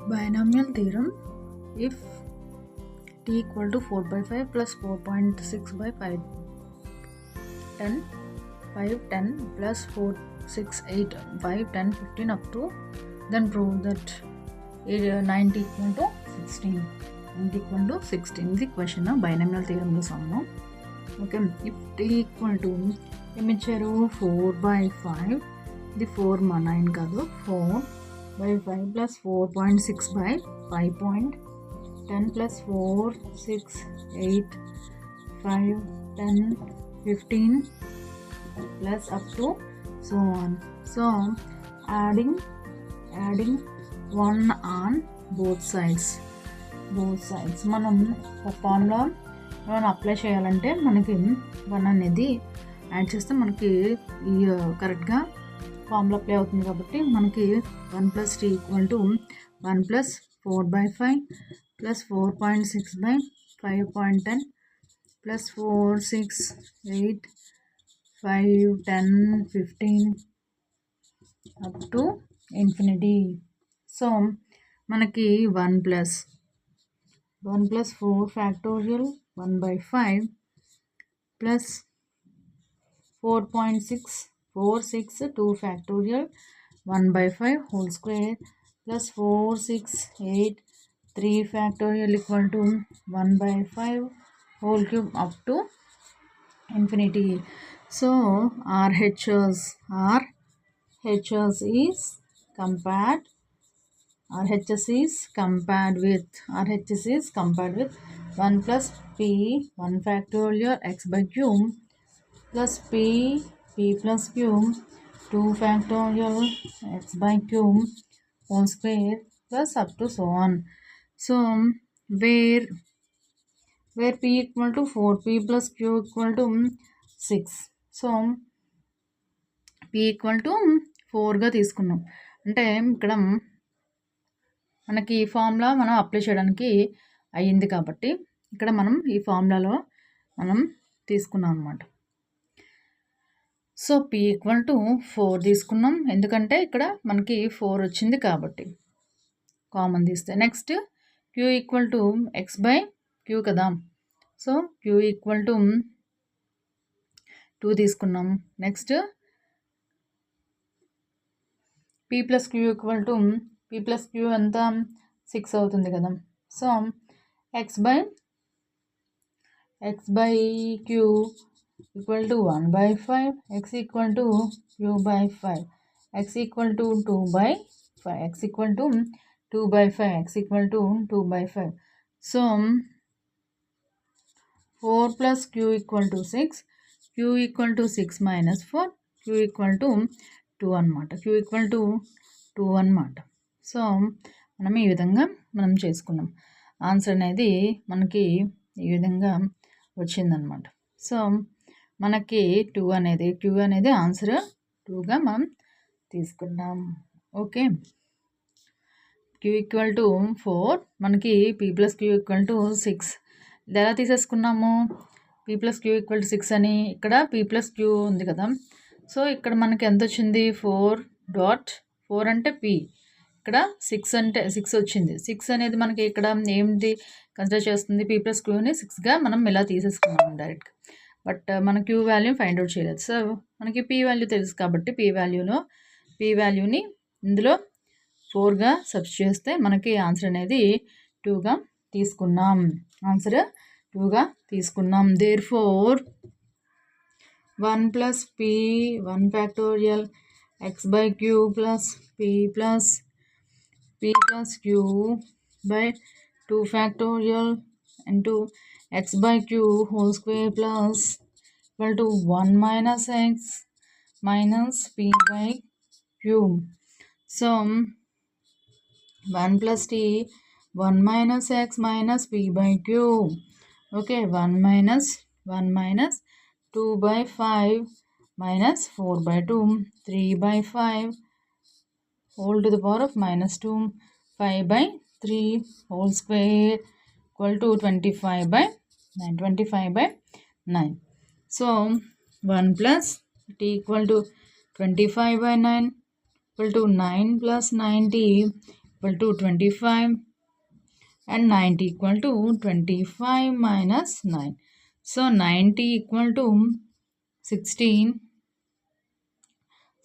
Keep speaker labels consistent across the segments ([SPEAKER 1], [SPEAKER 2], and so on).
[SPEAKER 1] Binomial theorem. If t equal to 4 by 5 plus 4.6 by 5, 10, 5, 10 plus 4, 6, 8, 5, 10, 15 up to, then prove that 90 equal to 16. 90 equal to 16 is the question of binomial theorem. Okay, if t equal to 4 by 5, the 4 9 kaadu, 4 by 5 plus 4.6 by 5.10 plus 4, 6, 8, 5, 10, 15 plus up to so on. So adding 1 on both sides. మనం formula మనం apply చేయాలంటే మనకి 1 అనేది add చేస్తే మనకి ఈ కరెక్ట్గా formula apply అవుతుంది కాబట్టి మనకి 1 plus t equal to 1 plus 4 by 5 plus 4.6 by 5.10 plus 4, 6, 8, 5, 10, 15 up to infinity. So మనకి 1 plus 4 factorial 1 by 5 plus 4.6 4, 6, 2 factorial 1 by 5 whole square plus 4, 6, 8, 3 factorial equal to 1 by 5 whole cube up to infinity. So RHS is compared with 1 plus p 1 factorial x by cube plus p plus q 2 factorial x by cube whole square plus up to so on. So where p equal to 4, p plus q equal to 6. So p equal to 4 గా తీసుకున్నాం. అంటే ఇక్కడ మనకి ఈ formula మనం apply చేయడానికి అయ్యింది కాబట్టి ఇక్కడ మనం ఈ ఫార్ములాలో మనం తీసుకున్నాం అన్నమాట. సో p ఈక్వల్ టు 4 తీసుకున్నాం ఎందుకంటే ఇక్కడ మనకి 4 వచ్చింది కాబట్టి కామన్ తీస్తే. Next q equal to x by q కదా, సో q ఈక్వల్ టు 2 తీసుకున్నాం. Next p plus q equal to p plus q ఎంత 6 అవుతుంది కదా, so x by q equal to 1 by 5, x equal to q by 5, x equal to 2 by 5, x equal to 2 by 5, x equal to 2 by 5. So 4 plus q equal to 6, q equal to 6 minus 4, q equal to 2 అన్నమాట, q equal to 2 అన్నమాట. So మనం ఈ విధంగా మనం చేసుకున్నాం. Answer అనేది మనకి ఈ విధంగా వచ్చిందనమాట. సో మనకి q అనేది ఆన్సర్ 2గా మనం తీసుకున్నాం. ఓకే, q ఈక్వల్ టు 4, మనకి p plus q equal to 6. ఇది ఎలా తీసేసుకున్నాము, p plus q equal to 6 అని. ఇక్కడ p ప్లస్ q ఉంది కదా, సో ఇక్కడ మనకి ఎంత వచ్చింది 4 అంటే p, ఇక్కడ 6 అంటే 6 వచ్చింది. 6 అనేది మనకి ఇక్కడ ఏంటి కన్సిడర్ చేస్తుంది, p ప్లస్ qని 6గా మనం ఇలా తీసేసుకున్నాము డైరెక్ట్గా. బట్ మన q వాల్యూ ఫైండ్ అవుట్ చేయలేదు. సో మనకి p వాల్యూ తెలుసు కాబట్టి p వాల్యూని ఇందులో 4గా సబ్స్టిట్యూట్ చేస్తే మనకి ఆన్సర్ అనేది 2గా తీసుకున్నాం. ఆన్సర్ 2గా తీసుకున్నాం. Therefore 1 plus p 1 factorial x by q plus p plus q by 2 factorial into x by q whole square plus equal to 1 minus x minus p by q. So 1 plus t 1 minus x minus p by q. Okay, 1 minus 2 by 5 minus 4 by 2, 3 by 5 whole to the power of minus 2, 5 by 3 whole square equal to 25 by 9. So 1 plus t equal to 25 by 9 equal to 9 plus 90 equal to 25 and 90 equal to 25 minus 9. So 90 equal to 16.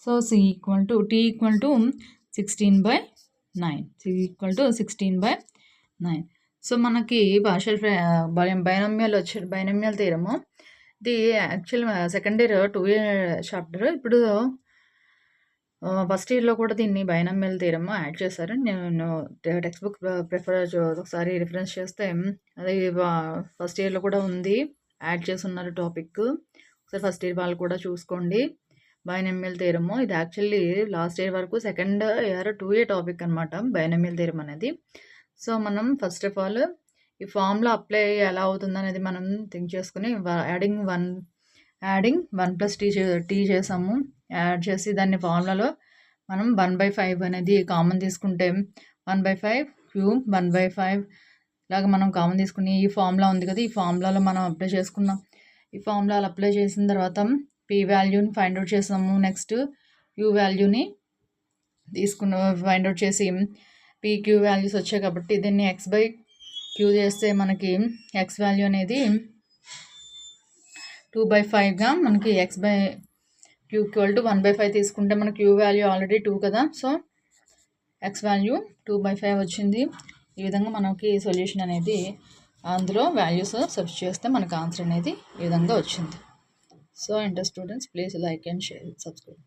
[SPEAKER 1] So C equal to T equal to 16 by 9. C equal to 16 by 9. So మనకి partial binomial binomial థియరము ఇది actual second year 2A chapter. ఇప్పుడు first ఇయర్లో కూడా దీన్ని binomial theorem add చేశారు. నేను text book prefer ఒకసారి reference చేస్తే అది ఫస్ట్ ఇయర్లో కూడా ఉంది, యాడ్ చేసి ఉన్నారు టాపిక్. ఒకసారి ఫస్ట్ ఇయర్ వాళ్ళు కూడా చూసుకోండి. బైనామియల్ థియరము ఇది యాక్చువల్లీ లాస్ట్ ఇయర్ వరకు సెకండ్ ఇయర్ 2A టాపిక్ అనమాట బైనామియల్ థియరమ్ అనేది. సో మనం ఫస్ట్ ఆఫ్ ఆల్ ఈ ఫార్ములా అప్లై ఎలా అవుతుంది అనేది మనం థింక్ చేసుకుని యాడింగ్ 1 ప్లస్ టీ చేసాము. యాడ్ చేసి దాన్ని ఫార్ములాలో మనం 1/5 అనేది కామన్ తీసుకుంటే 1/5 క్యూబ్ 1/5 లాగా మనం కామన్ తీసుకుని ఈ ఫార్ములా ఉంది కదా, ఈ ఫార్ములాలో మనం అప్లై చేసుకున్నాం. ఈ ఫార్ములాలు అప్లై చేసిన తర్వాత పీ వాల్యూని ఫైండ్ అవుట్ చేసాము. నెక్స్ట్ క్యూ వాల్యూని ఫైండ్ అవుట్ చేసి పీక్యూ వాల్యూస్ వచ్చాయి కాబట్టి దీన్ని x/q చేస్తే మనకి x వాల్యూ అనేది 2/5గా మనకి x/q ఈక్వల్ టు 1/5 తీసుకుంటే మన క్యూ వాల్యూ ఆల్రెడీ 2 కదా, సో x వాల్యూ 2/5 వచ్చింది. ఈ విధంగా మనకి సొల్యూషన్ అనేది అందులో వాల్యూస్ సబ్స్టిట్యూట్ చేస్తే మనకు ఆన్సర్ అనేది ఈ విధంగా వచ్చింది. So inter students please like and share, subscribe.